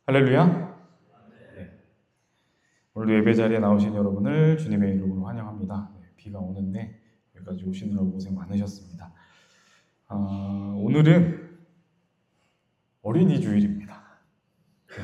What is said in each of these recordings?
할렐루야. 네. 오늘도 예배 자리에 나오신 여러분을 주님의 이름으로 환영합니다. 비가 오는데 여기까지 오시느라고 고생 많으셨습니다. 오늘은 어린이 주일입니다. 네.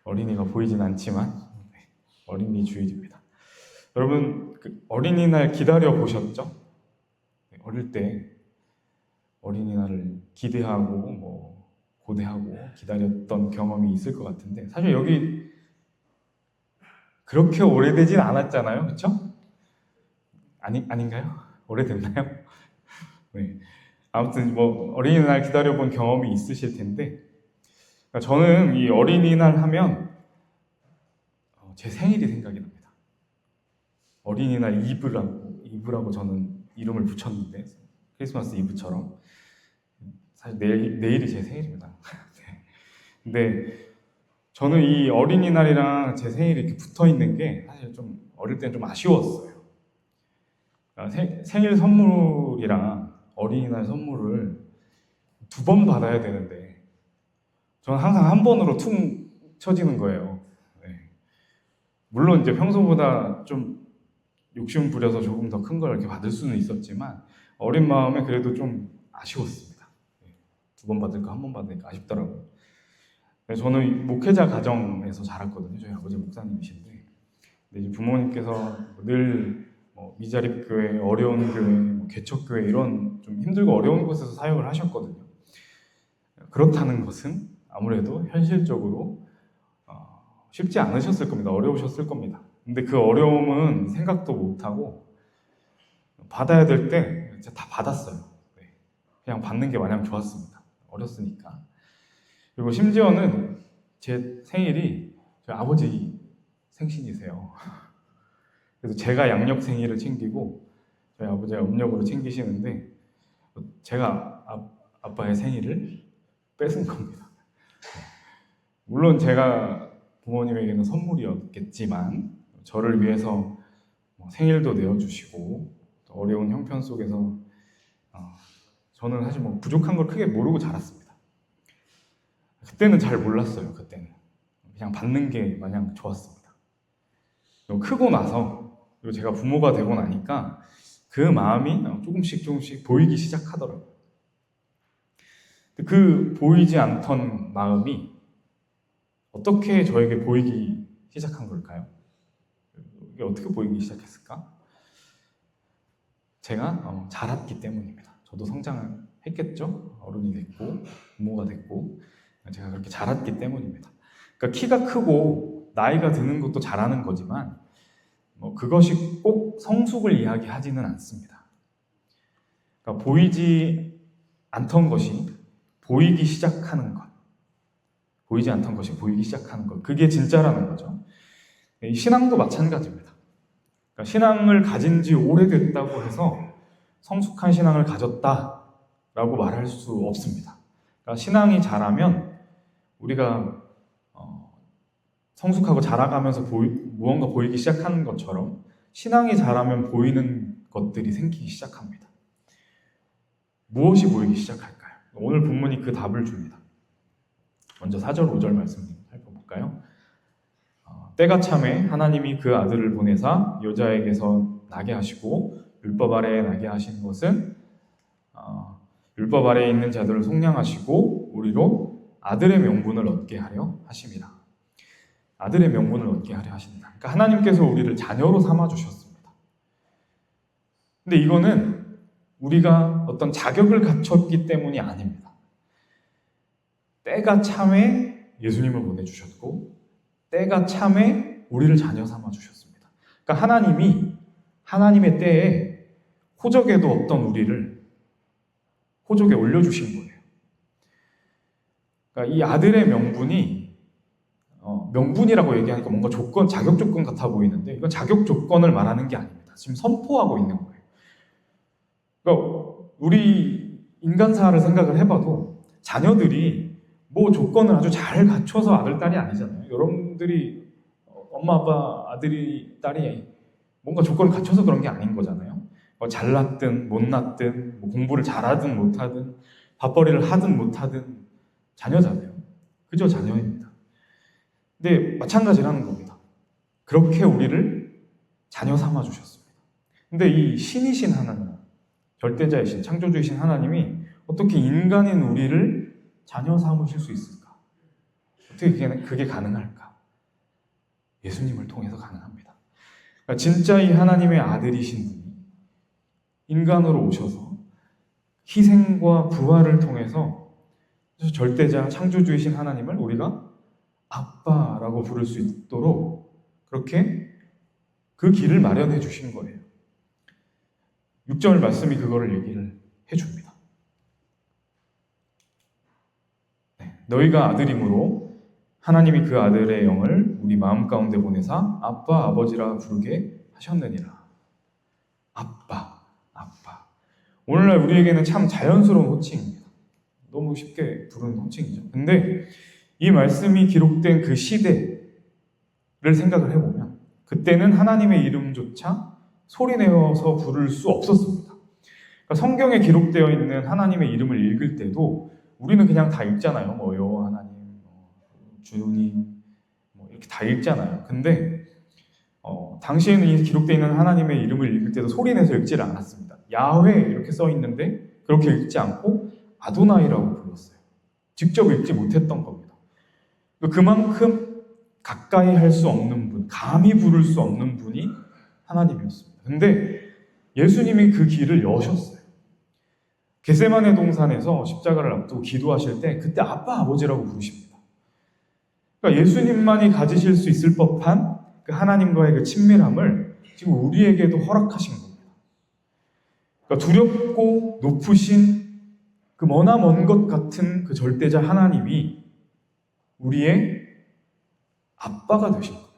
어린이가 보이진 않지만 어린이 주일입니다. 여러분 어린이날 기다려 보셨죠? 어릴 때 어린이날을 기대하고 고대하고 기다렸던 경험이 있을 것 같은데 사실 여기 그렇게 오래되진 않았잖아요, 그렇죠? 아닌가요? 오래됐나요? 네. 아무튼 어린이날 기다려본 경험이 있으실 텐데 저는 이 어린이날 하면 제 생일이 생각이 납니다. 어린이날 이브라고 저는 이름을 붙였는데 크리스마스 이브처럼 사실 내일이 제 생일입니다. 근데 저는 이 어린이날이랑 제 생일이 이렇게 붙어 있는 게 사실 좀 어릴 때는 좀 아쉬웠어요. 그러니까 생일 선물이랑 어린이날 선물을 두 번 받아야 되는데 저는 항상 한 번으로 퉁 쳐지는 거예요. 네. 물론 이제 평소보다 좀 욕심 부려서 조금 더 큰 걸 이렇게 받을 수는 있었지만 어린 마음에 그래도 좀 아쉬웠습니다. 두 번 받을까 한 번 받으니까 아쉽더라고요. 저는 목회자 가정에서 자랐거든요. 저희 아버지 목사님이신데 이제 부모님께서 늘 미자립교회, 어려운 교회, 개척교회 이런 좀 힘들고 어려운 곳에서 사역을 하셨거든요. 그렇다는 것은 아무래도 현실적으로 쉽지 않으셨을 겁니다. 어려우셨을 겁니다. 근데 그 어려움은 생각도 못하고 받아야 될 때 다 받았어요. 그냥 받는 게 마냥 좋았습니다. 어렸으니까. 그리고 심지어는 제 생일이 저희 아버지 생신이세요. 그래서 제가 양력 생일을 챙기고 저희 아버지가 음력으로 챙기시는데 제가 아빠의 생일을 뺏은 겁니다. 물론 제가 부모님에게는 선물이었겠지만 저를 위해서 생일도 내어주시고 어려운 형편 속에서 저는 사실 부족한 걸 크게 모르고 자랐습니다. 그때는 잘 몰랐어요. 그때는 그냥 받는 게 마냥 좋았습니다. 크고 나서 그리고 제가 부모가 되고 나니까 그 마음이 조금씩 보이기 시작하더라고요. 그 보이지 않던 마음이 어떻게 저에게 보이기 시작한 걸까요? 이게 어떻게 보이기 시작했을까? 제가 자랐기 때문입니다. 저도 성장을 했겠죠? 어른이 됐고 부모가 됐고 제가 그렇게 자랐기 때문입니다. 그러니까 키가 크고 나이가 드는 것도 잘하는 거지만 그것이 꼭 성숙을 이야기하지는 않습니다. 그러니까 보이지 않던 것이 보이기 시작하는 것, 보이지 않던 것이 보이기 시작하는 것, 그게 진짜라는 거죠. 신앙도 마찬가지입니다. 그러니까 신앙을 가진 지 오래됐다고 해서 성숙한 신앙을 가졌다라고 말할 수 없습니다. 그러니까 신앙이 자라면 우리가 성숙하고 자라가면서 무언가 보이기 시작하는 것처럼 신앙이 자라면 보이는 것들이 생기기 시작합니다. 무엇이 보이기 시작할까요? 오늘 본문이 그 답을 줍니다. 먼저 4절, 5절 말씀 살펴볼까요? 때가 참에 하나님이 그 아들을 보내사 여자에게서 나게 하시고 율법 아래에 나게 하신 것은 율법 아래에 있는 자들을 속량하시고 우리로 아들의 명분을 얻게 하려 하심이라. 아들의 명분을 얻게 하려 하신다. 그러니까 하나님께서 우리를 자녀로 삼아주셨습니다. 근데 이거는 우리가 어떤 자격을 갖췄기 때문이 아닙니다. 때가 참에 예수님을 보내주셨고 때가 참에 우리를 자녀 삼아주셨습니다. 그러니까 하나님이 하나님의 때에 호적에도 없던 우리를 호적에 올려주신 거예요. 그러니까 이 아들의 명분이 명분이라고 얘기하니까 뭔가 자격 조건 같아 보이는데 이건 자격 조건을 말하는 게 아닙니다. 지금 선포하고 있는 거예요. 그러니까 우리 인간사를 생각을 해봐도 자녀들이 조건을 아주 잘 갖춰서 아들, 딸이 아니잖아요. 여러분들이 엄마, 아빠, 아들이, 딸이 뭔가 조건을 갖춰서 그런 게 아닌 거잖아요. 잘났든 못났든 공부를 잘하든 못하든 밥벌이를 하든 못하든 자녀잖아요. 그저 자녀입니다. 근데 마찬가지라는 겁니다. 그렇게 우리를 자녀 삼아 주셨습니다. 근데 이 신이신 하나님, 절대자이신 창조주이신 하나님이 어떻게 인간인 우리를 자녀 삼으실 수 있을까? 어떻게 그게 가능할까? 예수님을 통해서 가능합니다. 그러니까 진짜 이 하나님의 아들이신 분이 인간으로 오셔서 희생과 부활을 통해서 절대자 창조주이신 하나님을 우리가 아빠라고 부를 수 있도록 그렇게 그 길을 마련해 주신 거예요. 6절 말씀이 그거를 얘기를 해줍니다. 너희가 아들이므로 하나님이 그 아들의 영을 우리 마음 가운데 보내사 아빠 아버지라 부르게 하셨느니라. 아빠. 오늘날 우리에게는 참 자연스러운 호칭입니다. 너무 쉽게 부르는 호칭이죠. 근데 이 말씀이 기록된 그 시대를 생각을 해보면 그때는 하나님의 이름조차 소리내어서 부를 수 없었습니다. 그러니까 성경에 기록되어 있는 하나님의 이름을 읽을 때도 우리는 그냥 다 읽잖아요. 뭐 여호와 하나님, 주님, 이렇게 다 읽잖아요. 근데 당시에는 이 기록되어 있는 하나님의 이름을 읽을 때도 소리내서 읽지를 않았습니다. 야훼 이렇게 써 있는데 그렇게 읽지 않고 아도나이라고 불렀어요. 직접 읽지 못했던 겁니다. 그만큼 가까이 할 수 없는 분, 감히 부를 수 없는 분이 하나님이었습니다. 근데 예수님이 그 길을 여셨어요. 겟세마네 동산에서 십자가를 앞두고 기도하실 때 그때 아빠 아버지라고 부르십니다. 그러니까 예수님만이 가지실 수 있을 법한 그 하나님과의 그 친밀함을 지금 우리에게도 허락하신 겁니다. 그러니까 두렵고 높으신 그 머나먼 것 같은 그 절대자 하나님이 우리의 아빠가 되신 겁니다.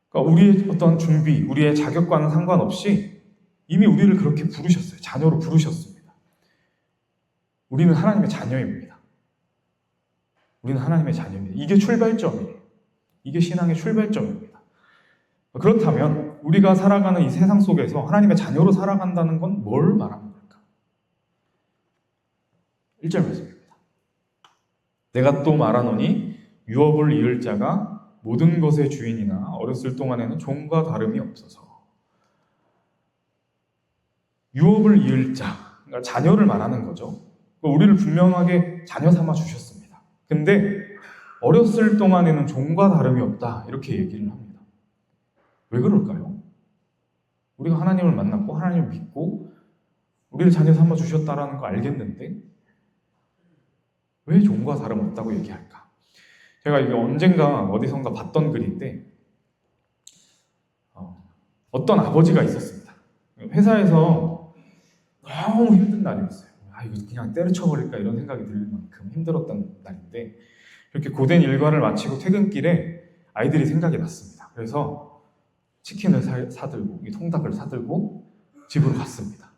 그러니까 우리의 어떤 준비, 우리의 자격과는 상관없이 이미 우리를 그렇게 부르셨어요. 자녀로 부르셨습니다. 우리는 하나님의 자녀입니다. 우리는 하나님의 자녀입니다. 이게 출발점이에요. 이게 신앙의 출발점입니다. 그렇다면 우리가 살아가는 이 세상 속에서 하나님의 자녀로 살아간다는 건 뭘 말하는 걸까? 1절 말씀입니다. 내가 또 말하노니 유업을 이을 자가 모든 것의 주인이나 어렸을 동안에는 종과 다름이 없어서. 유업을 이을 자, 그러니까 자녀를 말하는 거죠. 우리를 분명하게 자녀 삼아 주셨습니다. 근데 어렸을 동안에는 종과 다름이 없다 이렇게 얘기를 합니다. 왜 그럴까요? 우리가 하나님을 만났고 하나님을 믿고 우리를 자녀 삼아 주셨다라는 거 알겠는데 왜 종과 다름없다고 얘기할까? 제가 이게 언젠가 어디선가 봤던 글인데 어떤 아버지가 있었습니다. 회사에서 너무 힘든 날이었어요. 이거 그냥 때려쳐버릴까 이런 생각이 들 만큼 힘들었던 날인데 이렇게 고된 일과를 마치고 퇴근길에 아이들이 생각이 났습니다. 그래서 치킨을 사들고 이 통닭을 사들고 집으로 갔습니다.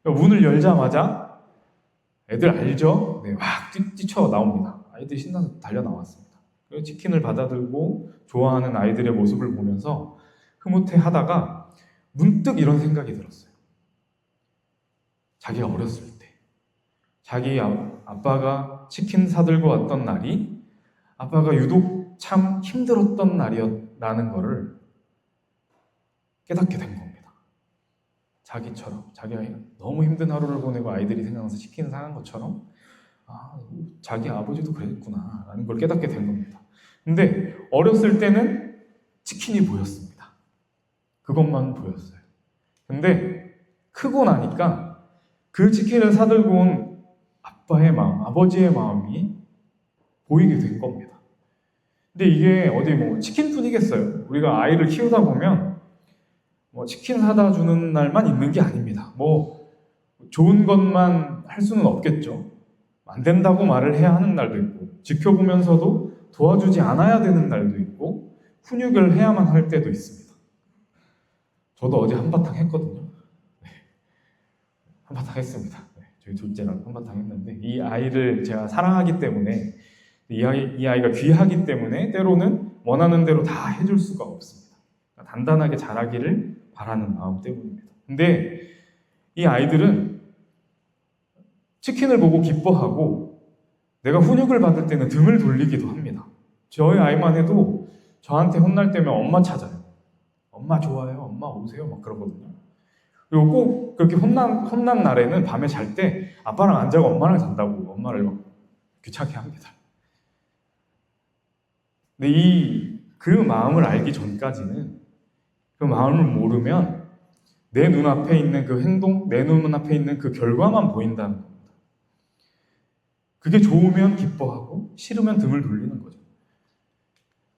문을 열자마자 애들 알죠? 네, 막 뛰쳐 나옵니다. 아이들이 신나서 달려 나왔습니다. 그리고 치킨을 받아들고 좋아하는 아이들의 모습을 보면서 흐뭇해하다가 문득 이런 생각이 들었어요. 자기가 어렸을 때 자기 아빠가 치킨 사들고 왔던 날이 아빠가 유독 참 힘들었던 날이었다는 거를 깨닫게 된 겁니다. 자기처럼 자기가 너무 힘든 하루를 보내고 아이들이 생각나서 치킨을 사는 것처럼 자기 아버지도 그랬구나 라는 걸 깨닫게 된 겁니다. 근데 어렸을 때는 치킨이 보였습니다. 그것만 보였어요. 근데 크고 나니까 그 치킨을 사들고 온 아빠의 마음, 아버지의 마음이 보이게 된 겁니다. 근데 이게 어디 치킨뿐이겠어요. 우리가 아이를 키우다 보면 치킨 사다 주는 날만 있는 게 아닙니다. 좋은 것만 할 수는 없겠죠. 안 된다고 말을 해야 하는 날도 있고 지켜보면서도 도와주지 않아야 되는 날도 있고 훈육을 해야만 할 때도 있습니다. 저도 어제 한바탕 했거든요. 네. 한바탕 했습니다. 네. 저희 둘째랑 한바탕 했는데 이 아이를 제가 사랑하기 때문에 이 아이가 귀하기 때문에 때로는 원하는 대로 다 해줄 수가 없습니다. 단단하게 자라기를 바라는 마음 때문입니다. 근데 이 아이들은 치킨을 보고 기뻐하고 내가 훈육을 받을 때는 등을 돌리기도 합니다. 저희 아이만 해도 저한테 혼날 때면 엄마 찾아요. 엄마 좋아요. 엄마 오세요. 막 그러거든요. 그리고 꼭 그렇게 혼난 날에는 밤에 잘 때 아빠랑 안 자고 엄마랑 잔다고 엄마를 막 귀찮게 합니다. 근데 그 마음을 알기 전까지는, 그 마음을 모르면 내 눈앞에 있는 그 행동, 내 눈앞에 있는 그 결과만 보인다는 겁니다. 그게 좋으면 기뻐하고 싫으면 등을 돌리는 거죠.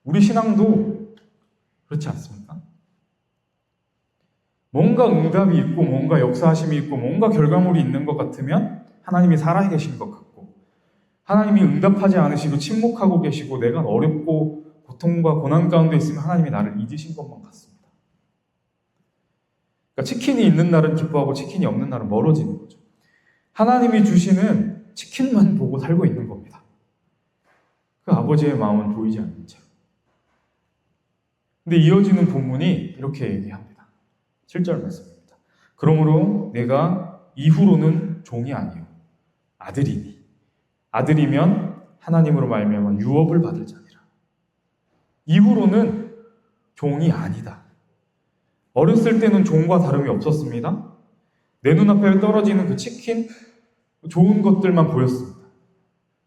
우리 신앙도 그렇지 않습니까? 뭔가 응답이 있고 뭔가 역사하심이 있고 뭔가 결과물이 있는 것 같으면 하나님이 살아계신 것 같고, 하나님이 응답하지 않으시고 침묵하고 계시고 내가 어렵고 고통과 고난 가운데 있으면 하나님이 나를 잊으신 것만 같습니다. 그러니까 치킨이 있는 날은 기뻐하고 치킨이 없는 날은 멀어지는 거죠. 하나님이 주시는 치킨만 보고 살고 있는 겁니다. 그 아버지의 마음은 보이지 않는 채. 근데 이어지는 본문이 이렇게 얘기합니다. 7절 말씀입니다. 그러므로 내가 이후로는 종이 아니요 아들이니, 아들이면 하나님으로 말미암아 유업을 받을 자니라. 이후로는 종이 아니다. 어렸을 때는 종과 다름이 없었습니다. 내 눈앞에 떨어지는 그 치킨, 좋은 것들만 보였습니다.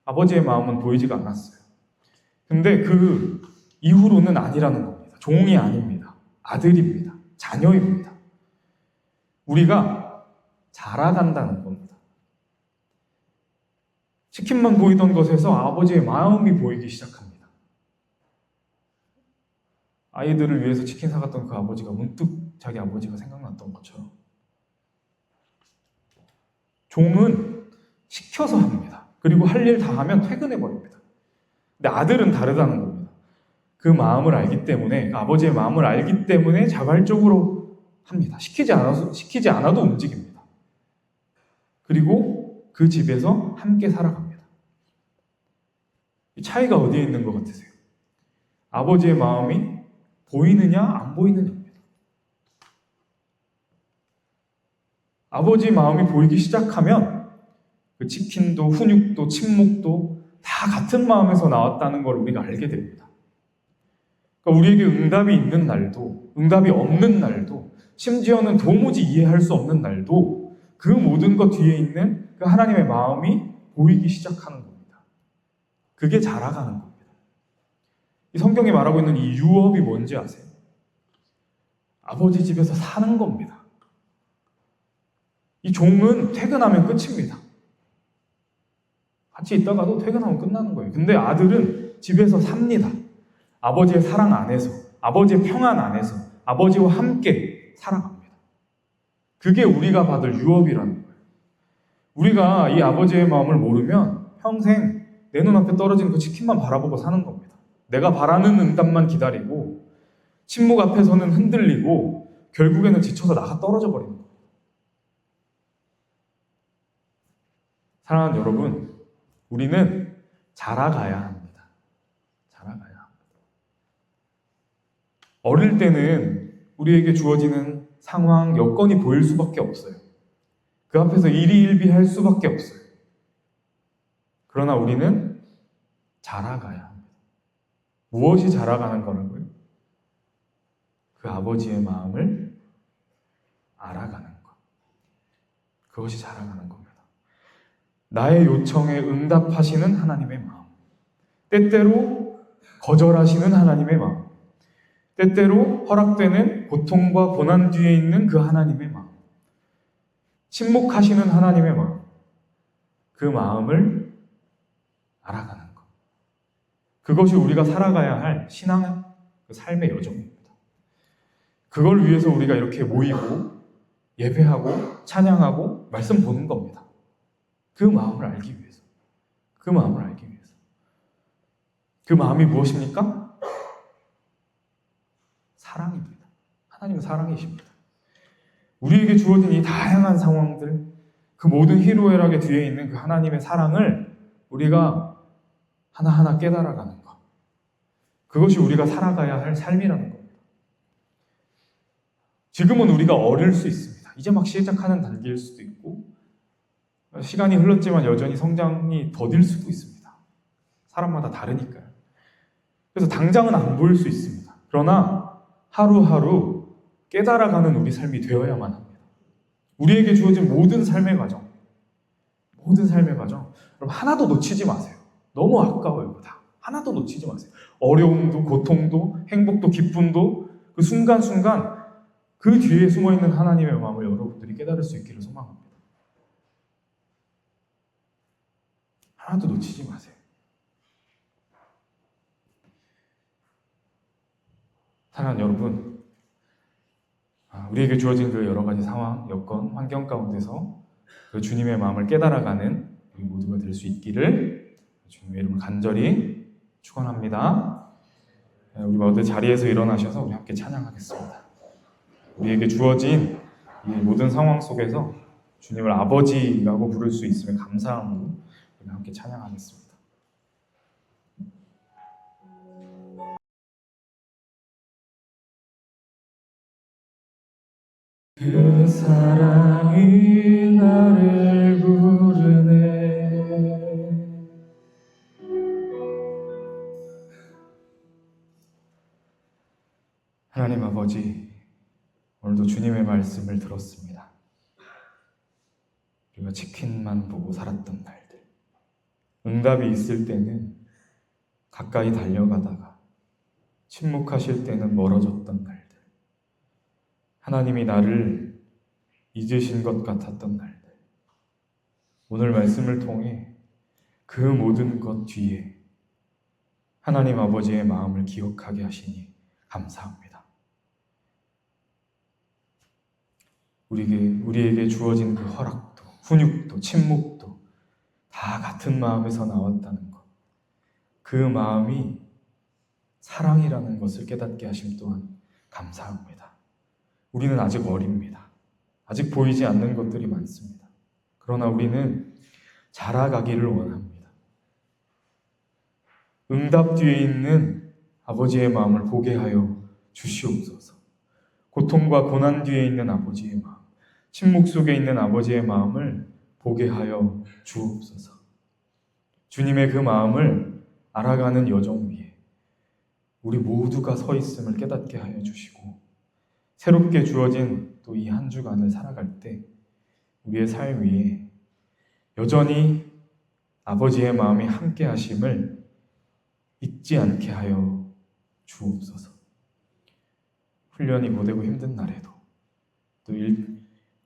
아버지의 마음은 보이지가 않았어요. 근데 그 이후로는 아니라는 겁니다. 종이 아닙니다. 아들입니다. 자녀입니다. 우리가 자라간다는 겁니다. 치킨만 보이던 것에서 아버지의 마음이 보이기 시작합니다. 아이들을 위해서 치킨 사갔던 그 아버지가 문득 자기 아버지가 생각났던 것처럼, 종은 시켜서 합니다. 그리고 할 일 다 하면 퇴근해버립니다. 근데 아들은 다르다는 겁니다. 그 마음을 알기 때문에, 그 아버지의 마음을 알기 때문에 자발적으로 합니다. 시키지 않아도 움직입니다. 그리고 그 집에서 함께 살아갑니다. 이 차이가 어디에 있는 것 같으세요? 아버지의 마음이 보이느냐 안 보이느냐입니다. 아버지의 마음이 보이기 시작하면 그 치킨도 훈육도 침묵도 다 같은 마음에서 나왔다는 걸 우리가 알게 됩니다. 그러니까 우리에게 응답이 있는 날도, 응답이 없는 날도, 심지어는 도무지 이해할 수 없는 날도 그 모든 것 뒤에 있는 그 하나님의 마음이 보이기 시작하는 겁니다. 그게 자라가는 겁니다. 이 성경이 말하고 있는 이 유업이 뭔지 아세요? 아버지 집에서 사는 겁니다. 이 종은 퇴근하면 끝입니다. 같이 있다가도 퇴근하면 끝나는 거예요. 근데 아들은 집에서 삽니다. 아버지의 사랑 안에서, 아버지의 평안 안에서, 아버지와 함께 살아갑니다. 그게 우리가 받을 유업이라는 거예요. 우리가 이 아버지의 마음을 모르면 평생 내 눈앞에 떨어지는 그 치킨만 바라보고 사는 겁니다. 내가 바라는 응답만 기다리고 침묵 앞에서는 흔들리고 결국에는 지쳐서 나가 떨어져 버리는 거예요. 사랑하는 여러분, 우리는 자라가야 합니다. 자라가야 합니다. 어릴 때는 우리에게 주어지는 상황, 여건이 보일 수밖에 없어요. 그 앞에서 일희일비할 수밖에 없어요. 그러나 우리는 자라가야 합니다. 무엇이 자라가는 거라고요? 그 아버지의 마음을 알아가는 것. 그것이 자라가는 겁니다. 나의 요청에 응답하시는 하나님의 마음, 때때로 거절하시는 하나님의 마음, 때때로 허락되는 고통과 고난 뒤에 있는 그 하나님의 마음, 침묵하시는 하나님의 마음, 그 마음을 알아가는 것. 그것이 우리가 살아가야 할 신앙의 그 삶의 여정입니다. 그걸 위해서 우리가 이렇게 모이고 예배하고 찬양하고 말씀 보는 겁니다. 그 마음을 알기 위해서. 그 마음을 알기 위해서. 그 마음이 무엇입니까? 사랑입니다. 하나님은 사랑이십니다. 우리에게 주어진 이 다양한 상황들, 그 모든 희로애락의 뒤에 있는 그 하나님의 사랑을 우리가 하나하나 깨달아가는 것. 그것이 우리가 살아가야 할 삶이라는 겁니다. 지금은 우리가 어릴 수 있습니다. 이제 막 시작하는 단계일 수도 있고, 시간이 흘렀지만 여전히 성장이 더딜 수도 있습니다. 사람마다 다르니까요. 그래서 당장은 안 보일 수 있습니다. 그러나 하루하루 깨달아가는 우리 삶이 되어야만 합니다. 우리에게 주어진 모든 삶의 과정, 여러분 하나도 놓치지 마세요. 너무 아까워요. 다 하나도 놓치지 마세요. 어려움도, 고통도, 행복도, 기쁨도 그 순간순간 그 뒤에 숨어있는 하나님의 마음을 여러분들이 깨달을 수 있기를 소망합니다. 하나도 놓치지 마세요. 사랑하는 여러분, 우리에게 주어진 그 여러 가지 상황, 여건, 환경 가운데서 그 주님의 마음을 깨달아가는 우리 모두가 될 수 있기를 주님의 이름으로 간절히 축원합니다. 우리 모두 자리에서 일어나셔서 우리 함께 찬양하겠습니다. 우리에게 주어진 이 모든 상황 속에서 주님을 아버지라고 부를 수 있음에 감사함으로 우리 함께 찬양하겠습니다. 그 사랑이 나를 부르네. 하나님 아버지, 오늘도 주님의 말씀을 들었습니다. 우리가 치킨만 보고 살았던 날들, 응답이 있을 때는 가까이 달려가다가 침묵하실 때는 멀어졌던 날들, 하나님이 나를 잊으신 것 같았던 날들, 오늘 말씀을 통해 그 모든 것 뒤에 하나님 아버지의 마음을 기억하게 하시니 감사합니다. 우리에게 주어진 그 허락도, 훈육도, 침묵도 다 같은 마음에서 나왔다는 것, 그 마음이 사랑이라는 것을 깨닫게 하심 또한 감사합니다. 우리는 아직 어립니다. 아직 보이지 않는 것들이 많습니다. 그러나 우리는 자라가기를 원합니다. 응답 뒤에 있는 아버지의 마음을 보게 하여 주시옵소서. 고통과 고난 뒤에 있는 아버지의 마음, 침묵 속에 있는 아버지의 마음을 보게 하여 주옵소서. 주님의 그 마음을 알아가는 여정 위에 우리 모두가 서 있음을 깨닫게 하여 주시고, 새롭게 주어진 또 이 한 주간을 살아갈 때 우리의 삶 위에 여전히 아버지의 마음이 함께 하심을 잊지 않게 하여 주옵소서. 훈련이 고되고 힘든 날에도, 또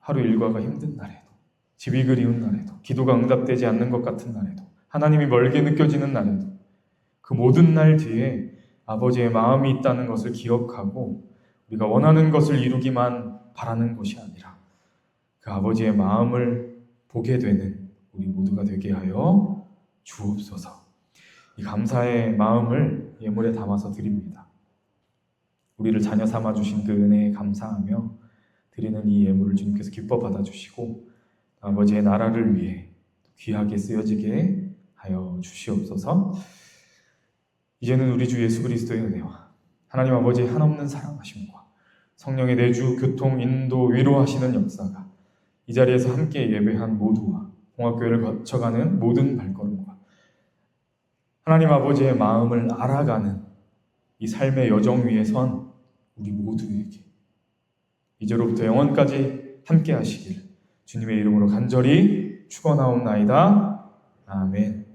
하루 일과가 힘든 날에도, 집이 그리운 날에도, 기도가 응답되지 않는 것 같은 날에도, 하나님이 멀게 느껴지는 날에도 그 모든 날 뒤에 아버지의 마음이 있다는 것을 기억하고 우리가 원하는 것을 이루기만 바라는 것이 아니라 그 아버지의 마음을 보게 되는 우리 모두가 되게 하여 주옵소서. 이 감사의 마음을 예물에 담아서 드립니다. 우리를 자녀 삼아 주신 그 은혜에 감사하며 드리는 이 예물을 주님께서 기뻐 받아주시고 아버지의 나라를 위해 귀하게 쓰여지게 하여 주시옵소서. 이제는 우리 주 예수 그리스도의 은혜와 하나님 아버지의 한없는 사랑하심과 성령의 내주, 교통, 인도, 위로하시는 역사가 이 자리에서 함께 예배한 모두와 공학교회를 거쳐가는 모든 발걸음과 하나님 아버지의 마음을 알아가는 이 삶의 여정 위에 선 우리 모두에게 이제로부터 영원까지 함께 하시기를 주님의 이름으로 간절히 축원하옵나이다. 아멘.